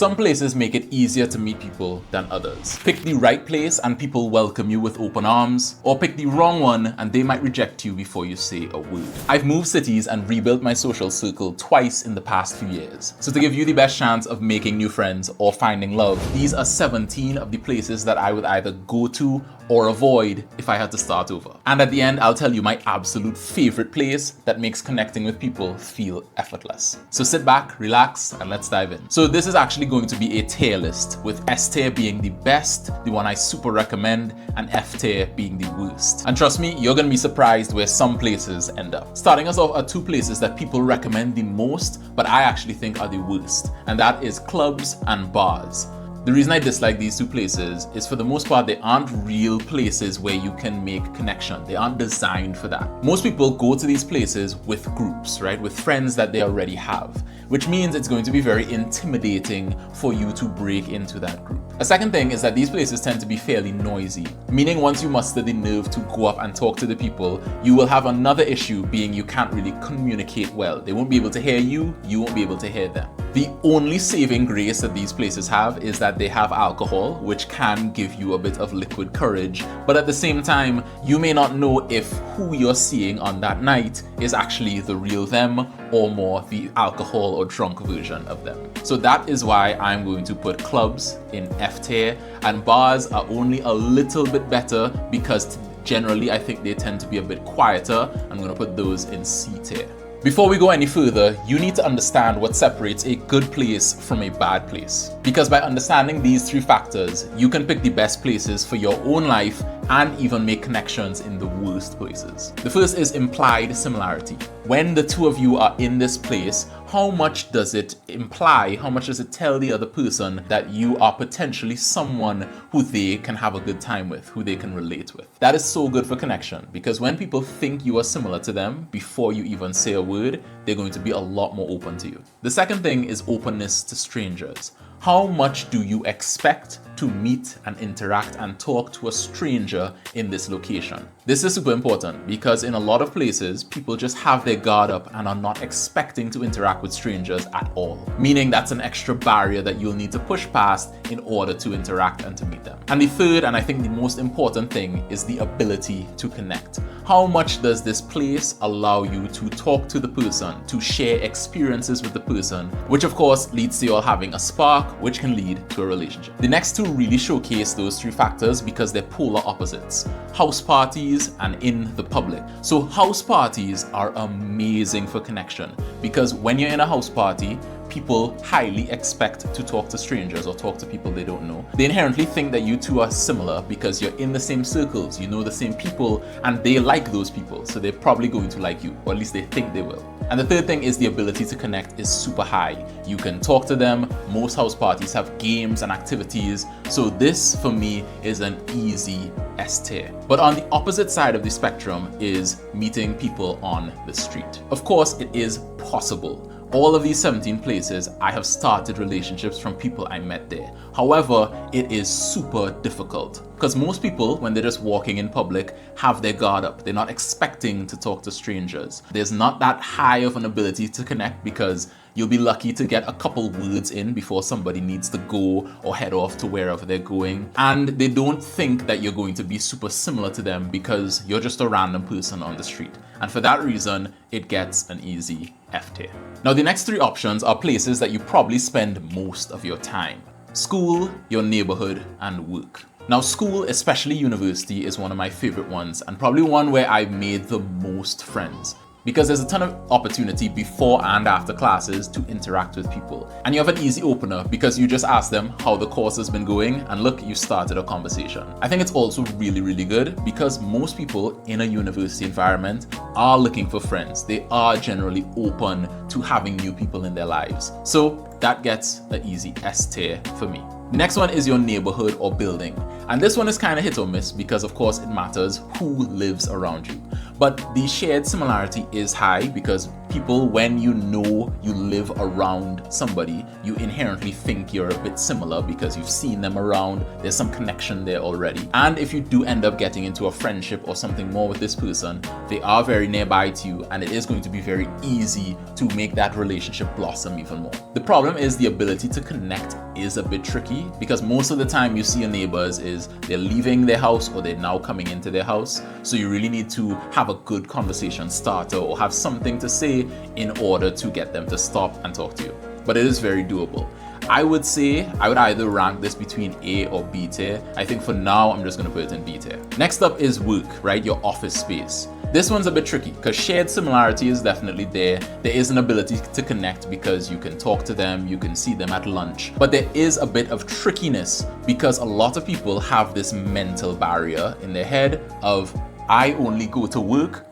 Some places make it easier to meet people than others. Pick the right place and people welcome you with open arms, or pick the wrong one and they might reject you before you say a word. I've moved cities and rebuilt my social circle twice in the past few years. So to give you the best chance of making new friends or finding love, these are 17 of the places that I would either go to or avoid if I had to start over. And at the end, I'll tell you my absolute favorite place that makes connecting with people feel effortless. So sit back, relax, and let's dive in. So this is actually going to be a tier list, with S tier being the best, the one I super recommend, and F tier being the worst. And trust me, you're gonna be surprised where some places end up. Starting us off are two places that people recommend the most, but I actually think are the worst, and that is clubs and bars. The reason I dislike these two places is, for the most part, they aren't real places where you can make connection. They aren't designed for that. Most people go to these places with groups, right? With friends that they already have, which means it's going to be very intimidating for you to break into that group. A second thing is that these places tend to be fairly noisy, meaning once you muster the nerve to go up and talk to the people, you will have another issue, being you can't really communicate well. They won't be able to hear you, you won't be able to hear them. The only saving grace that these places have is that they have alcohol, which can give you a bit of liquid courage, but at the same time, you may not know if who you're seeing on that night is actually the real them or more the alcohol or drunk version of them. So that is why I'm going to put clubs in F tier, and bars are only a little bit better because generally I think they tend to be a bit quieter. I'm going to put those in C tier. Before we go any further, you need to understand what separates a good place from a bad place. Because by understanding these three factors, you can pick the best places for your own life and even make connections in the worst places. The first is implied similarity. When the two of you are in this place, how much does it imply, how much does it tell the other person that you are potentially someone who they can have a good time with, who they can relate with? That is so good for connection, because when people think you are similar to them before you even say a word, they're going to be a lot more open to you. The second thing is openness to strangers. How much do you expect to meet and interact and talk to a stranger in this location? This is super important because in a lot of places, people just have their guard up and are not expecting to interact with strangers at all. Meaning that's an extra barrier that you'll need to push past in order to interact and to meet them. And the third, and I think the most important thing, is the ability to connect. How much does this place allow you to talk to the person, to share experiences with the person, which of course leads to you all having a spark, which can lead to a relationship. The next two really showcase those three factors because they're polar opposites: house parties and in the public. So house parties are amazing for connection because when you're in a house party, people highly expect to talk to strangers or talk to people they don't know. They inherently think that you two are similar because you're in the same circles, you know the same people, and they like those people, so they're probably going to like you, or at least they think they will. And the third thing is the ability to connect is super high. You can talk to them. Most house parties have games and activities, so this for me is an easy S tier. But on the opposite side of the spectrum is meeting people on the street. Of course, it is possible. All of these 17 places, I have started relationships from people I met there. However, it is super difficult because most people, when they're just walking in public, have their guard up. They're not expecting to talk to strangers. There's not that high of an ability to connect because you'll be lucky to get a couple words in before somebody needs to go or head off to wherever they're going. And they don't think that you're going to be super similar to them because you're just a random person on the street. And for that reason, it gets an easy F tier. Now, the next three options are places that you probably spend most of your time: school, your neighborhood, and work. Now, school, especially university, is one of my favorite ones and probably one where I've made the most friends, because there's a ton of opportunity before and after classes to interact with people. And you have an easy opener because you just ask them how the course has been going and look, you started a conversation. I think it's also really, really good because most people in a university environment are looking for friends. They are generally open to having new people in their lives. So that gets an easy S tier for me. The next one is your neighborhood or building. And this one is kind of hit or miss because of course it matters who lives around you. But the shared similarity is high because people, when you know you live around somebody, you inherently think you're a bit similar because you've seen them around, there's some connection there already. And if you do end up getting into a friendship or something more with this person, they are very nearby to you, and it is going to be very easy to make that relationship blossom even more. The problem is the ability to connect is a bit tricky, because most of the time you see your neighbors is they're leaving their house or they're now coming into their house. So you really need to have a good conversation starter or have something to say in order to get them to stop and talk to you. But it is very doable. I would say I would either rank this between A or B tier. I think for now I'm just going to put it in B tier. Next up is work, right? Your office space. This one's a bit tricky because shared similarity is definitely there. There is an ability to connect because you can talk to them, you can see them at lunch. But there is a bit of trickiness because a lot of people have this mental barrier in their head of, I only go to work.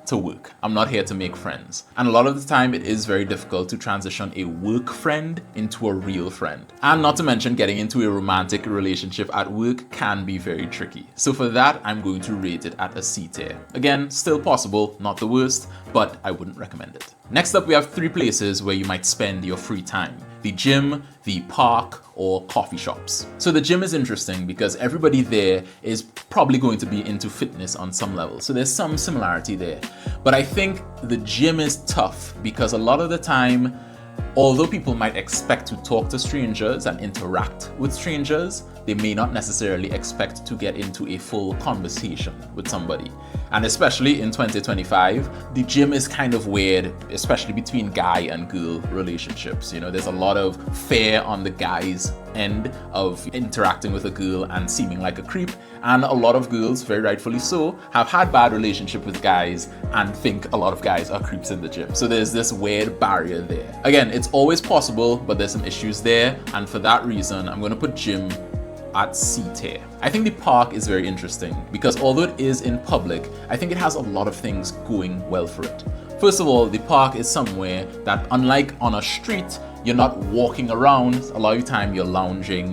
I'm not here to make friends. And a lot of the time it is very difficult to transition a work friend into a real friend. And not to mention, getting into a romantic relationship at work can be very tricky. So for that, I'm going to rate it at a C tier. Again, still possible, not the worst, but I wouldn't recommend it. Next up, we have 3 places where you might spend your free time: the gym, the park, or coffee shops. So the gym is interesting because everybody there is probably going to be into fitness on some level. So there's some similarity there. But I think the gym is tough because a lot of the time, although people might expect to talk to strangers and interact with strangers, they may not necessarily expect to get into a full conversation with somebody. And especially in 2025, the gym is kind of weird, especially between guy and girl relationships. You know, there's a lot of fear on the guy's end of interacting with a girl and seeming like a creep. And a lot of girls, very rightfully so, have had bad relationship with guys and think a lot of guys are creeps in the gym. So there's this weird barrier there. Again, it's always possible, but there's some issues there. And for that reason, I'm going to put gym at C tier. I think the park is very interesting because although it is in public, I think it has a lot of things going well for it. First of all, the park is somewhere that, unlike on a street, you're not walking around. A lot of the time you're lounging,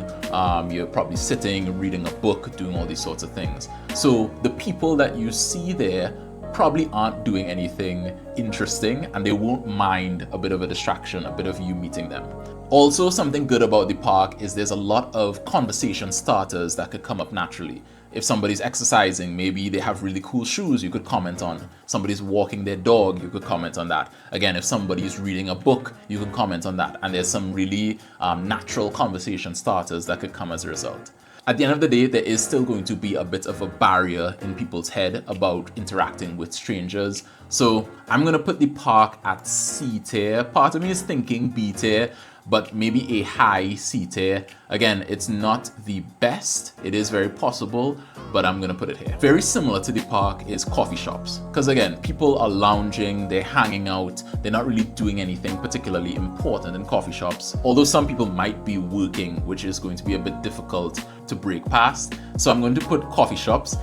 you're probably sitting, reading a book, doing all these sorts of things. So the people that you see there probably aren't doing anything interesting, and they won't mind a bit of a distraction, a bit of you meeting them. Also, something good about the park is there's a lot of conversation starters that could come up naturally. If somebody's exercising, maybe they have really cool shoes, you could comment on. Somebody's walking their dog, you could comment on that. Again, if somebody's reading a book, you can comment on that. And there's some really natural conversation starters that could come as a result. At the end of the day, there is still going to be a bit of a barrier in people's head about interacting with strangers. So I'm going to put the park at C tier. Part of me is thinking B tier, but maybe a high C tier. Again, it's not the best. It is very possible, but I'm gonna put it here. Very similar to the park is coffee shops. Because again, people are lounging, they're hanging out, they're not really doing anything particularly important in coffee shops. Although some people might be working, which is going to be a bit difficult to break past. So I'm going to put coffee shops,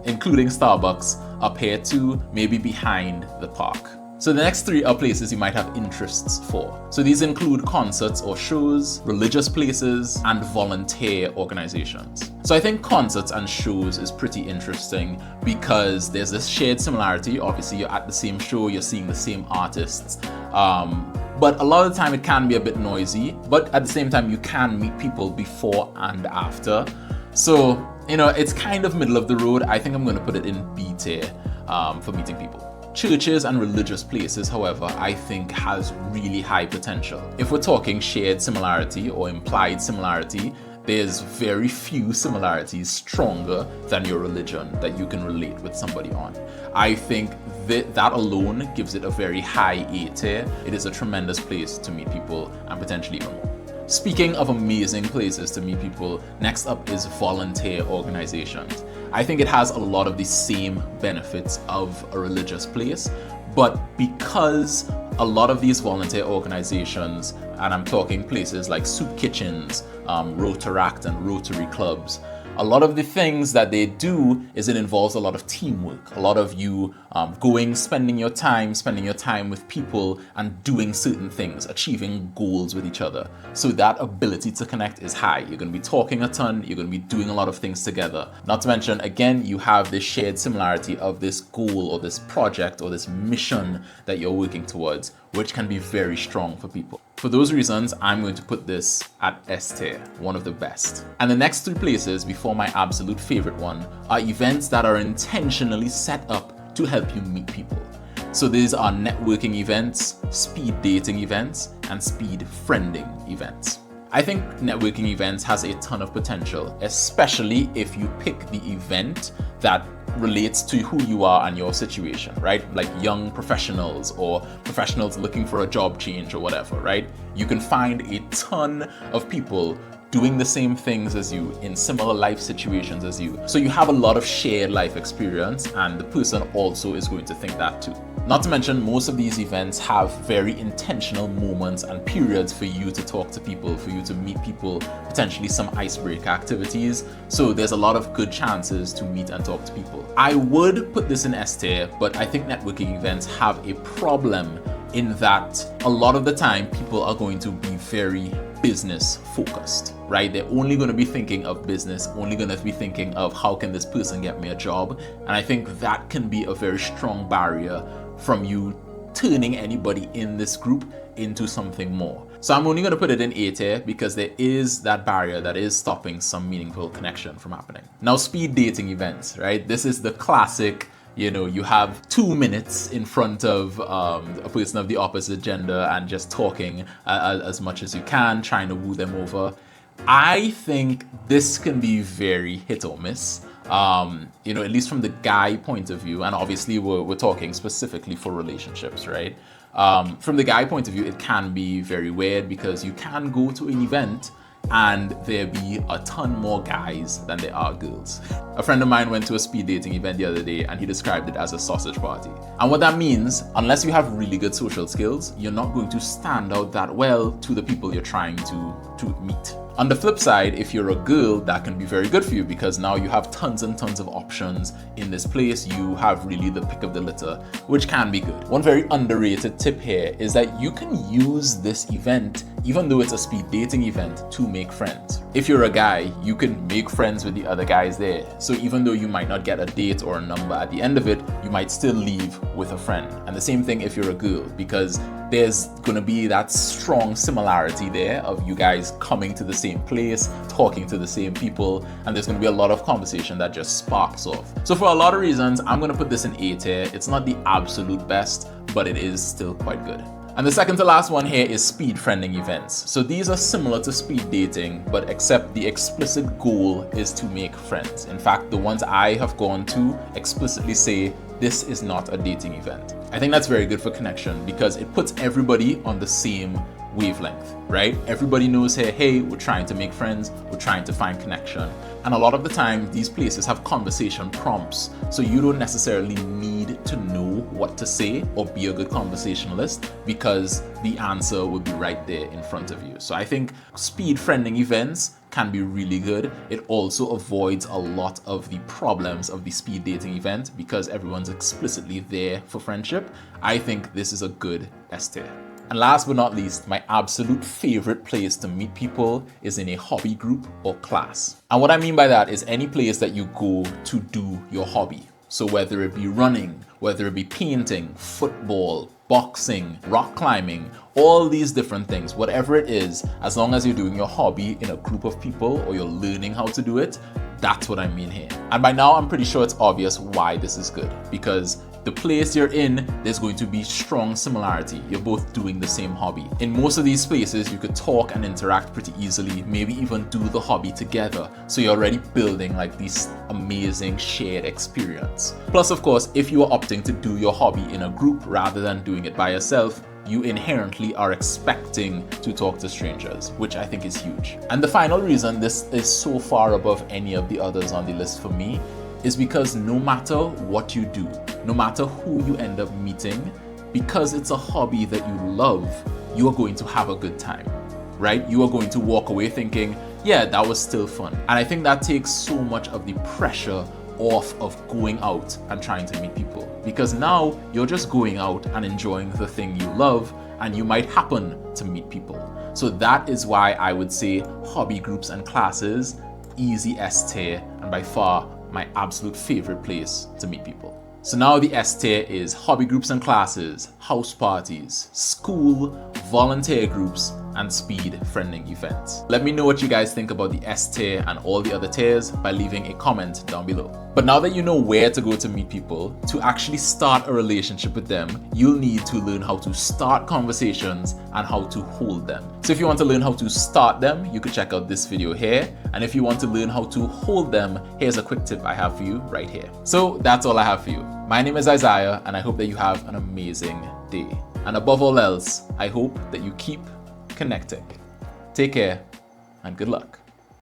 including Starbucks, up here too, maybe behind the park. So the next 3 are places you might have interests for. So these include concerts or shows, religious places, and volunteer organizations. So I think concerts and shows is pretty interesting because there's this shared similarity. Obviously, you're at the same show, you're seeing the same artists. But a lot of the time it can be a bit noisy, but at the same time you can meet people before and after. So, you know, it's kind of middle of the road. I think I'm going to put it in B tier for meeting people. Churches and religious places, however, I think has really high potential. If we're talking shared similarity or implied similarity, there's very few similarities stronger than your religion that you can relate with somebody on. I think that alone gives it a very high A tier. It is a tremendous place to meet people and potentially even more. Speaking of amazing places to meet people, next up is volunteer organizations. I think it has a lot of the same benefits of a religious place, but because a lot of these volunteer organizations, and I'm talking places like soup kitchens, Rotaract and Rotary clubs, A lot of the things that they do is it involves a lot of teamwork, a lot of you spending your time with people and doing certain things, achieving goals with each other. So that ability to connect is high. You're going to be talking a ton, you're going to be doing a lot of things together. Not to mention, again, you have this shared similarity of this goal or this project or this mission that you're working towards, which can be very strong for people. For those reasons, I'm going to put this at S tier, one of the best. And the next three places before my absolute favorite one are events that are intentionally set up to help you meet people. So these are networking events, speed dating events, and speed friending events. I think networking events has a ton of potential, especially if you pick the event that relates to who you are and your situation, right? Like young professionals or professionals looking for a job change or whatever, right? You can find a ton of people doing the same things as you in similar life situations as you. So you have a lot of shared life experience, and the person also is going to think that too. Not to mention, most of these events have very intentional moments and periods for you to talk to people, for you to meet people, potentially some icebreaker activities. So there's a lot of good chances to meet and talk to people. I would put this in S tier, but I think networking events have a problem in that a lot of the time people are going to be very business focused, right? They're only going to be thinking of business, only going to be thinking of how can this person get me a job. And I think that can be a very strong barrier from you turning anybody in this group into something more. So I'm only going to put it in A tier because there is that barrier that is stopping some meaningful connection from happening. Now, speed dating events, right? This is the classic, you have 2 minutes in front of a person of the opposite gender and just talking as much as you can, trying to woo them over. I think this can be very hit or miss. At least from the guy point of view, and obviously we're talking specifically for relationships, right? From the guy point of view, it can be very weird because you can go to an event and there be a ton more guys than there are girls. A friend of mine went to a speed dating event the other day and he described it as a sausage party. And what that means, unless you have really good social skills, you're not going to stand out that well to the people you're trying to meet. On the flip side, if you're a girl, that can be very good for you because now you have tons and tons of options in this place. You have really the pick of the litter, which can be good. One very underrated tip here is that you can use this event, even though it's a speed dating event, to make friends. If you're a guy, you can make friends with the other guys there. So even though you might not get a date or a number at the end of it, you might still leave with a friend. And the same thing if you're a girl, because there's going to be that strong similarity there of you guys coming to the same place, talking to the same people, and there's going to be a lot of conversation that just sparks off. So for a lot of reasons, I'm going to put this in A tier. It's not the absolute best, but it is still quite good. And the second to last one here is speed friending events. So these are similar to speed dating, but except the explicit goal is to make friends. In fact, the ones I have gone to explicitly say this is not a dating event. I think that's very good for connection because it puts everybody on the same wavelength, right? Everybody knows here, hey, we're trying to make friends, we're trying to find connection. And a lot of the time, these places have conversation prompts, so you don't necessarily need to know what to say or be a good conversationalist because the answer will be right there in front of you. So I think speed friending events can be really good. It also avoids a lot of the problems of the speed dating event because everyone's explicitly there for friendship. I think this is a good S tier. And last but not least, my absolute favorite place to meet people is in a hobby group or class. And what I mean by that is any place that you go to do your hobby. So whether it be running, whether it be painting, football, boxing, rock climbing, all these different things, whatever it is, as long as you're doing your hobby in a group of people or you're learning how to do it, that's what I mean here. And by now, I'm pretty sure it's obvious why this is good because the place you're in, there's going to be strong similarity. You're both doing the same hobby. In most of these places, you could talk and interact pretty easily, maybe even do the hobby together. So you're already building like this amazing shared experience. Plus, of course, if you are opting to do your hobby in a group rather than doing it by yourself, you inherently are expecting to talk to strangers, which I think is huge. And the final reason this is so far above any of the others on the list for me is because no matter what you do, no matter who you end up meeting, because it's a hobby that you love, you are going to have a good time. right? You are going to walk away thinking, yeah, that was still fun. And I think that takes so much of the pressure off of going out and trying to meet people, because now you're just going out and enjoying the thing you love, and you might happen to meet people. So that is why I would say hobby groups and classes, easy S tier, and by far my absolute favorite place to meet people. So now the S tier is hobby groups and classes, house parties, school, volunteer groups, and speed friending events. Let me know what you guys think about the S tier and all the other tiers by leaving a comment down below. But now that you know where to go to meet people, to actually start a relationship with them, you'll need to learn how to start conversations and how to hold them. So if you want to learn how to start them, you could check out this video here. And if you want to learn how to hold them, here's a quick tip I have for you right here. So that's all I have for you. My name is Isaiah, and I hope that you have an amazing day. And above all else, I hope that you keep connecting. Take care and good luck.